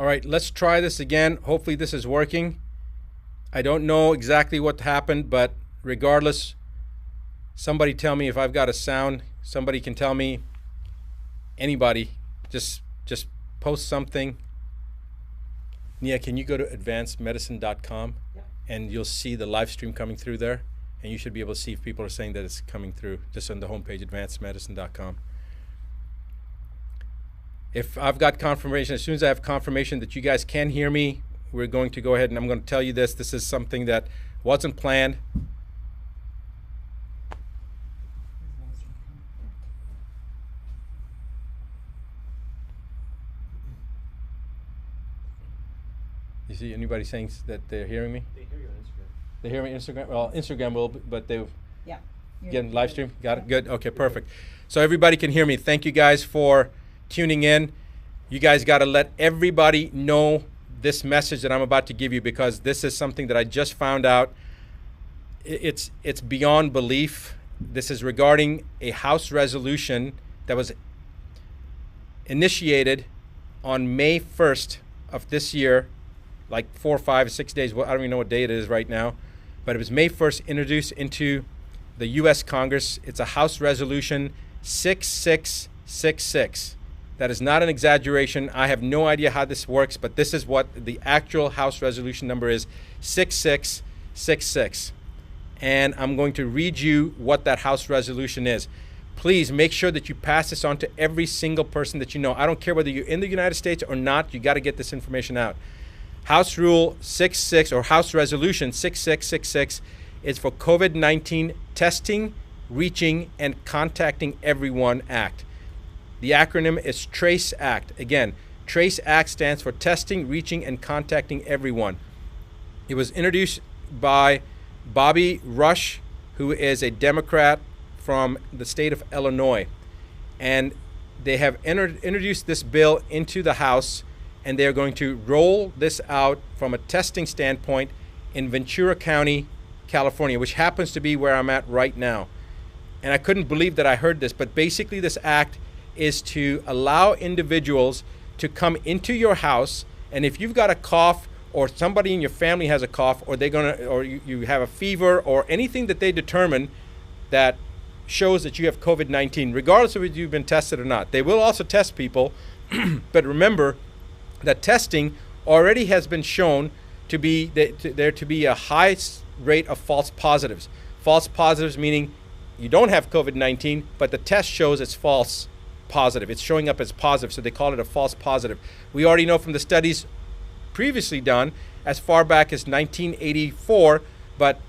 All right, let's try this again. Hopefully this is working. I don't know exactly what happened, but regardless, somebody tell me if I've got a sound. Somebody can tell me. Anybody, just post something. Nia, can you go to advancedmedicine.com and you'll see the live stream coming through there, and you should be able to see if people are saying that it's coming through just on the homepage, advancedmedicine.com. If I've got confirmation, as soon as I have confirmation that you guys can hear me, we're going to go ahead and I'm going to tell you this. This is something that wasn't planned. You see anybody saying that they're hearing me? They hear you on Instagram. They hear me on Instagram? Well, Instagram will, but they getting live stream? Got it? Good. Okay, perfect. So everybody can hear me. Thank you guys for tuning in. You guys got to let everybody know this message that I'm about to give you, because this is something that I just found out. It's beyond belief. This is regarding a House resolution that was initiated on May 1st of this year, like 4, 5, 6 days. Well, I don't even know what day it is right now, but it was May 1st, introduced into the U.S. Congress. It's a House Resolution 6666. That is not an exaggeration. I have no idea how this works, but this is what the actual House resolution number is, 6666. And I'm going to read you what that House resolution is. Please make sure that you pass this on to every single person that you know. I don't care whether you're in the United States or not, you got to get this information out. House Rule 66 or House Resolution 6666 is for COVID-19 testing, reaching, and contacting everyone act. The acronym is TRACE Act. Again, TRACE Act stands for Testing, Reaching, and Contacting Everyone. It was introduced by Bobby Rush, who is a Democrat from the state of Illinois. And they have introduced this bill into the House, and they're going to roll this out from a testing standpoint in Ventura County, California, which happens to be where I'm at right now. And I couldn't believe that I heard this, but basically this act is to allow individuals to come into your house, and if you've got a cough or somebody in your family has a cough, or you have a fever or anything that they determine that shows that you have COVID-19, regardless of whether you've been tested or not. They will also test people, but remember that testing already has been shown to be there to be a high rate of false positives. False positives meaning you don't have COVID-19, but the test shows it's false positive. It's showing up as positive, so they call it a false positive. We already know from the studies previously done as far back as 1984, but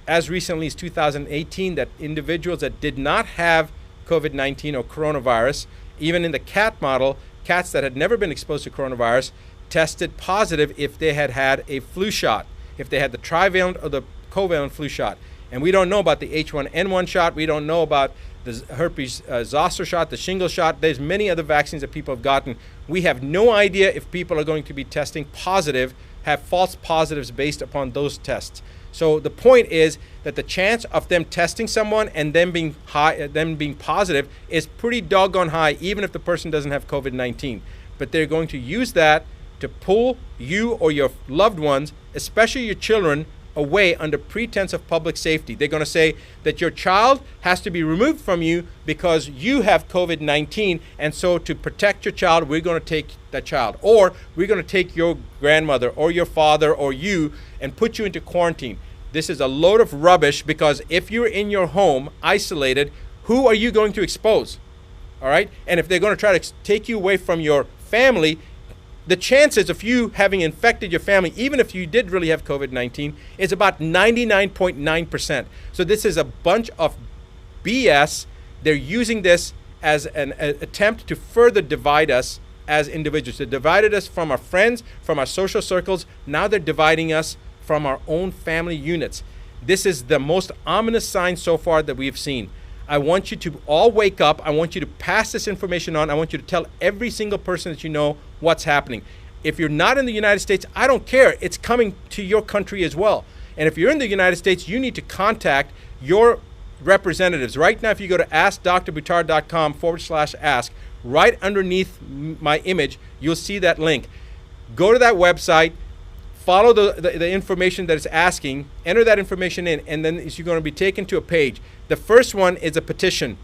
as recently as 2018, that individuals that did not have COVID-19 or coronavirus, even in the cat model, cats that had never been exposed to coronavirus tested positive if they had had a flu shot, if they had the trivalent or the covalent flu shot. And we don't know about the H1N1 shot. We don't know about the herpes zoster shot, the shingle shot. There's many other vaccines that people have gotten. We have no idea if people are going to be testing positive, have false positives based upon those tests. So the point is that the chance of them testing someone and them being positive is pretty doggone high, even if the person doesn't have COVID-19. But they're going to use that to pull you or your loved ones, especially your children, away under pretense of public safety. They're going to say that your child has to be removed from you because you have COVID-19, and so to protect your child, we're going to take that child. Or we're going to take your grandmother or your father or you and put you into quarantine. This is a load of rubbish, because if you're in your home isolated, who are you going to expose? All right? And if they're going to try to take you away from your family, the chances of you having infected your family, even if you did really have COVID-19, is about 99.9%. So this is a bunch of BS. They're using this as an attempt to further divide us as individuals. They divided us from our friends, from our social circles. Now they're dividing us from our own family units. This is the most ominous sign so far that we've seen. I want you to all wake up. I want you to pass this information on. I want you to tell every single person that you know what's happening. If you're not in the United States, I don't care. It's coming to your country as well. And if you're in the United States, you need to contact your representatives. Right now, if you go to askdrbuttar.com/ask, right underneath my image, you'll see that link. Go to that website, follow the information that it's asking, enter that information in, and then you're going to be taken to a page. The first one is a petition.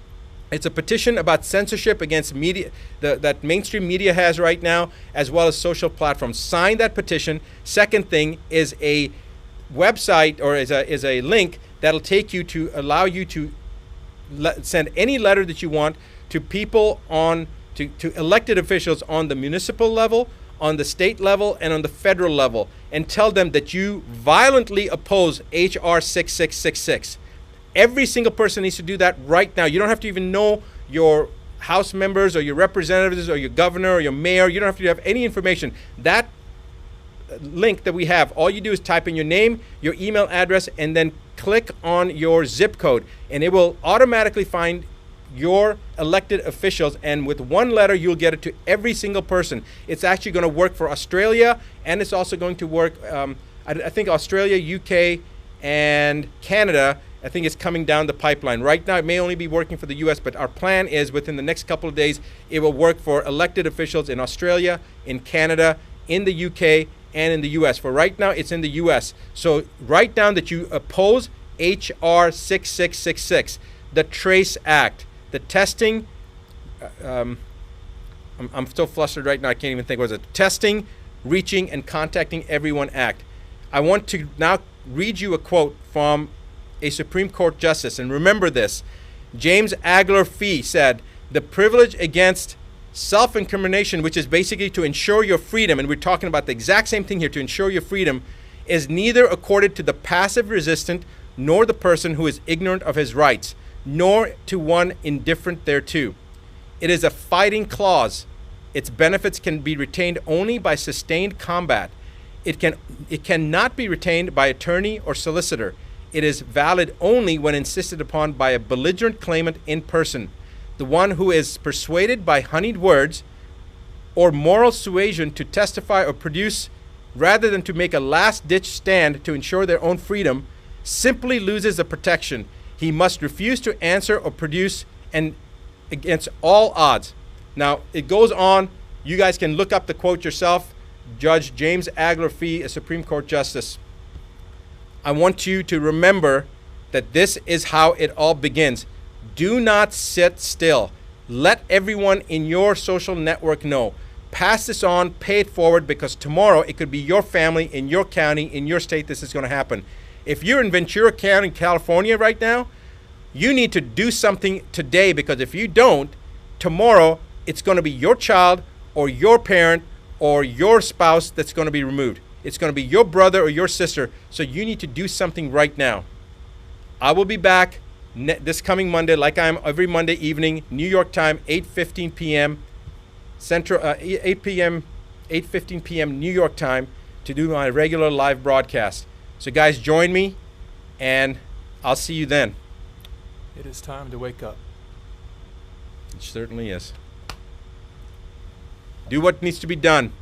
It's a petition about censorship against media that mainstream media has right now, as well as social platforms. Sign that petition. Second thing is a website, or is a link that'll take you to allow you to send any letter that you want to people to elected officials on the municipal level, on the state level, and on the federal level, and tell them that you violently oppose HR 6666. Every single person needs to do that right now. You don't have to even know your House members or your representatives or your governor or your mayor. You don't have to have any information. That link that we have, all you do is type in your name, your email address, and then click on your zip code, and it will automatically find your elected officials, and with one letter you'll get it to every single person. It's actually going to work for Australia, and it's also going to work I think Australia, UK, and Canada. I think it's coming down the pipeline. Right now it may only be working for the US, but our plan is within the next couple of days it will work for elected officials in Australia, in Canada, in the UK, and in the US. For right now it's in the US. So write down that you oppose HR 6666, the TRACE Act, the testing, I'm so flustered right now I can't even think. Was it Testing, Reaching, and Contacting Everyone Act? I want to now read you a quote from a Supreme Court justice, and remember this. James Agler Fee said, "The privilege against self-incrimination, which is basically to ensure your freedom," and we're talking about the exact same thing here, to ensure your freedom, "is neither accorded to the passive resistant nor the person who is ignorant of his rights, nor to one indifferent thereto. It is a fighting clause. Its benefits can be retained only by sustained combat. It cannot be retained by attorney or solicitor. It is valid only when insisted upon by a belligerent claimant in person. The one who is persuaded by honeyed words or moral suasion to testify or produce, rather than to make a last-ditch stand to ensure their own freedom, simply loses the protection. He must refuse to answer or produce, and against all odds." Now, it goes on. You guys can look up the quote yourself. Judge James Agler Fee, a Supreme Court justice. I want you to remember that this is how it all begins. Do not sit still. Let everyone in your social network know. Pass this on, pay it forward, because tomorrow it could be your family, in your county, in your state, this is going to happen. If you're in Ventura County, California right now, you need to do something today, because if you don't, tomorrow it's going to be your child or your parent or your spouse that's going to be removed. It's going to be your brother or your sister. So you need to do something right now. I will be back this coming Monday, like I am every Monday evening, New York time, 8:15 p.m. Central, 8:15 p.m. New York time, to do my regular live broadcast. So guys, join me, and I'll see you then. It is time to wake up. It certainly is. Do what needs to be done.